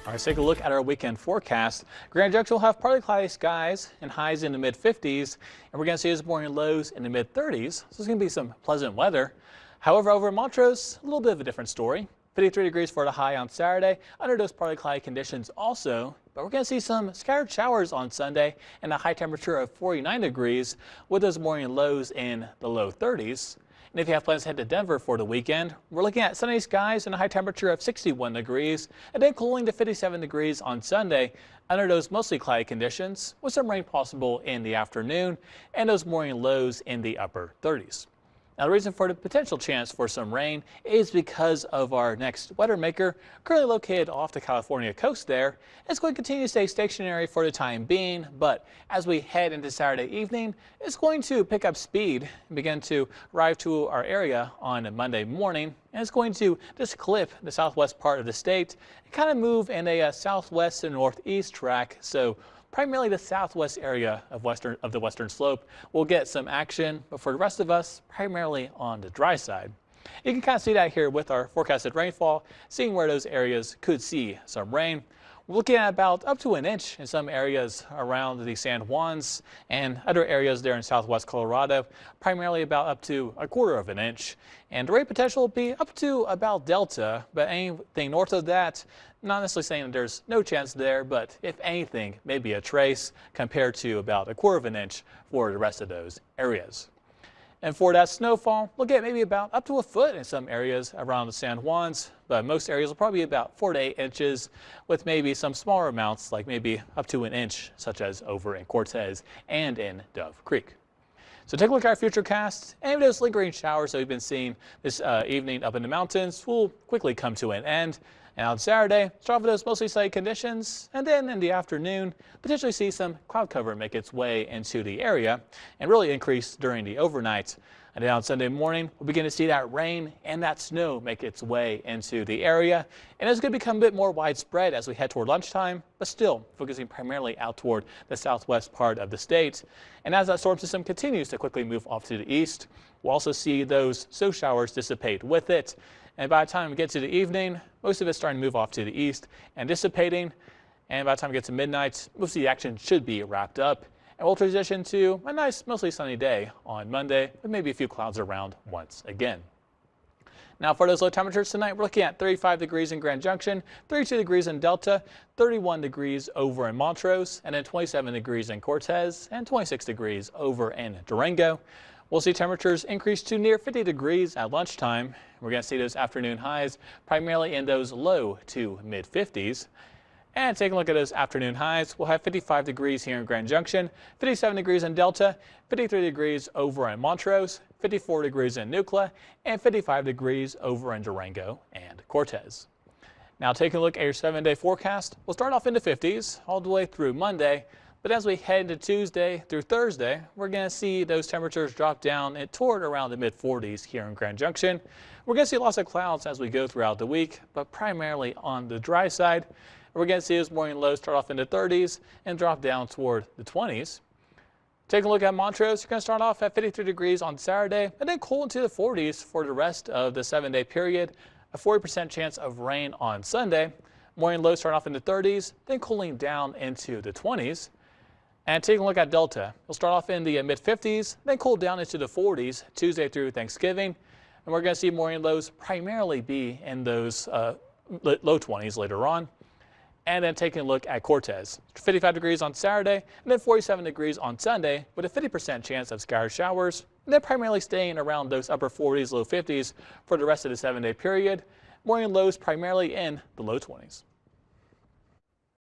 All right, let's take a look at our weekend forecast. Grand Junction will have partly cloudy skies and highs in the mid-50s, and we're going to see this morning lows in the mid-30s. So it's going to be some pleasant weather. However, over in Montrose, a little bit of a different story. 53 degrees for the high on Saturday, under those partly cloudy conditions also. But we're going to see some scattered showers on Sunday and a high temperature of 49 degrees with those morning lows in the low 30s. And if you have plans to head to Denver for the weekend, we're looking at sunny skies and a high temperature of 61 degrees, and then cooling to 57 degrees on Sunday under those mostly cloudy conditions with some rain possible in the afternoon and those morning lows in the upper 30s. Now, the reason for the potential chance for some rain is because of our next weather maker, currently located off the California coast there. It's going to continue to stay stationary for the time being, but as we head into Saturday evening, it's going to pick up speed and begin to arrive to our area on Monday morning. And it's going to just clip the southwest part of the state and kind of move in a southwest to northeast track. So primarily the southwest area of the western slope will get some action, but for the rest of us, primarily on the dry side. You can kind of see that here with our forecasted rainfall, seeing where those areas could see some rain. We're looking at about up to an inch in some areas around the San Juans and other areas there in southwest Colorado, primarily about up to a quarter of an inch. And the rain potential will be up to about Delta, but anything north of that, not necessarily saying that there's no chance there, but if anything, maybe a trace compared to about a quarter of an inch for the rest of those areas. And for that snowfall, we'll get maybe about up to a foot in some areas around the San Juans, but most areas will probably be about 4 to 8 inches with maybe some smaller amounts like maybe up to an inch, such as over in Cortez and in Dove Creek. So take a look at our futurecast, and those lingering showers that we've been seeing this evening up in the mountains will quickly come to an end. And on Saturday, start with those mostly sunny conditions, and then in the afternoon, potentially see some cloud cover make its way into the area and really increase during the overnight. And then on Sunday morning, we'll begin to see that rain and that snow make its way into the area. And it's going to become a bit more widespread as we head toward lunchtime, but still focusing primarily out toward the southwest part of the state. And as that storm system continues to quickly move off to the east, we'll also see those snow showers dissipate with it. And by the time we get to the evening, most of it's starting to move off to the east and dissipating. And by the time we get to midnight, most of the action should be wrapped up. And we'll transition to a nice, mostly sunny day on Monday with maybe a few clouds around once again. Now for those low temperatures tonight, we're looking at 35 degrees in Grand Junction, 32 degrees in Delta, 31 degrees over in Montrose, and then 27 degrees in Cortez, and 26 degrees over in Durango. We'll see temperatures increase to near 50 degrees at lunchtime. We're going to see those afternoon highs primarily in those low to mid 50s. And taking a look at those afternoon highs, we'll have 55 degrees here in Grand Junction, 57 degrees in Delta, 53 degrees over in Montrose, 54 degrees in Nucla, and 55 degrees over in Durango and Cortez. Now taking a look at your 7-day forecast, we'll start off in the 50s all the way through Monday. But as we head into Tuesday through Thursday, we're going to see those temperatures drop down toward around the mid-40s here in Grand Junction. We're going to see lots of clouds as we go throughout the week, but primarily on the dry side. We're going to see those morning lows start off in the 30s and drop down toward the 20s. Take a look at Montrose. You're going to start off at 53 degrees on Saturday and then cool into the 40s for the rest of the 7-day period. A 40% chance of rain on Sunday. Morning lows start off in the 30s, then cooling down into the 20s. And taking a look at Delta, we'll start off in the mid-50s, then cool down into the 40s Tuesday through Thanksgiving. And we're going to see morning lows primarily be in those low 20s later on. And then taking a look at Cortez, 55 degrees on Saturday, and then 47 degrees on Sunday with a 50% chance of scattered showers. And then primarily staying around those upper 40s, low 50s for the rest of the 7-day period. Morning lows primarily in the low 20s.